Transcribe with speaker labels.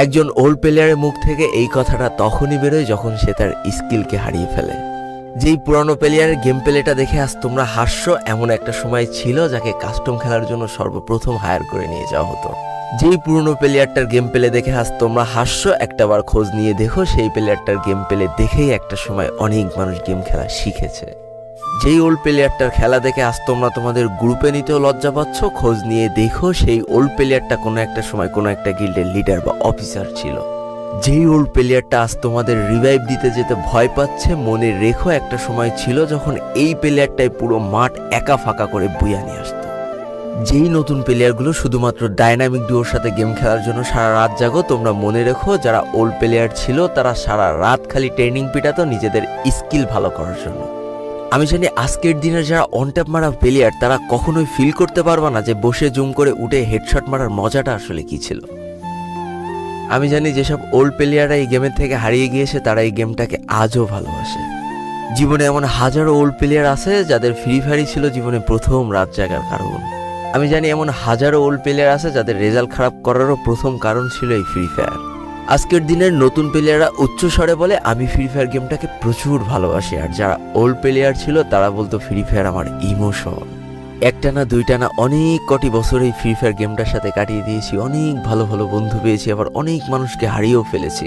Speaker 1: একজন ওল্ড প্লেয়ারের মুখ থেকে এই কথাটা তখনই বেরোয় যখন সে তার স্কিলকে হারিয়ে ফেলে। যেই পুরানো প্লেয়ারের গেম প্লেটা দেখে আজ তোমরা হাসছো, এমন একটা সময় ছিল যাকে কাস্টম খেলার জন্য সর্বপ্রথম হায়ার করে নিয়ে যাওয়া হতো। যেই পুরনো প্লেয়ারটার গেম প্লে দেখে আজ তোমরা হাসছো, একটাবার খোঁজ নিয়ে দেখো সেই প্লেয়ারটার গেম প্লে দেখেই একটা সময় অনেক মানুষ গেম খেলা শিখেছে। যেই ওল্ড প্লেয়ারটার খেলা দেখে আজ তোমরা তোমাদের গ্রুপে নিতেও লজ্জা পাচ্ছ, খোঁজ নিয়ে দেখো সেই ওল্ড প্লেয়ারটা কোনো একটা সময় কোনো একটা গিল্ডের লিডার বা অফিসার ছিল। যেই ওল্ড প্লেয়ারটা আজ তোমাদের রিভাইভ দিতে যেতে ভয় পাচ্ছে, মনে রেখো একটা সময় ছিল যখন এই প্লেয়ারটাই পুরো মাঠ একা ফাঁকা করে বুইয়া নিয়ে আসতো। যেই নতুন প্লেয়ারগুলো শুধুমাত্র ডাইনামিক ডুয়োর সাথে গেম খেলার জন্য সারা রাত জাগো, তোমরা মনে রেখো যারা ওল্ড প্লেয়ার ছিল তারা সারা রাত খালি ট্রেনিং পিটাতো নিজেদের স্কিল ভালো করার জন্য। আমি জানি আজকের দিনের যারা অনট্যাপ মারা প্লেয়ার তারা কখনোই ফিল করতে পারবা না যে বসে জুম করে উঠে হেডশট মারার মজাটা আসলে কি ছিল। আমি জানি যেসব ওল্ড প্লেয়াররা এই গেমের থেকে হারিয়ে গিয়েছে তারা এই গেমটাকে আজও ভালোবাসে। জীবনে এমন হাজারো ওল্ড প্লেয়ার আছে যাদের ফ্রি ফায়ারই ছিল জীবনে প্রথম রাত জাগার কারণ। আমি জানি এমন হাজারো ওল্ড প্লেয়ার আছে যাদের রেজাল্ট খারাপ করারও প্রথম কারণ ছিল এই ফ্রি ফায়ার। আজকের দিনের নতুন প্লেয়াররা উচ্চস্বরে বলে আমি ফ্রি ফায়ার গেমটাকে প্রচুর ভালোবাসি, আর যারা ওল্ড প্লেয়ার ছিল তারা বলতো ফ্রি ফায়ার আমার ইমোশন। একটা না দুইটা না অনেক কটি বছর এই ফ্রি ফায়ার গেমটার সাথে কাটিয়ে দিয়েছি, অনেক ভালো ভালো বন্ধু পেয়েছি, আবার অনেক মানুষকে হারিয়েও ফেলেছি।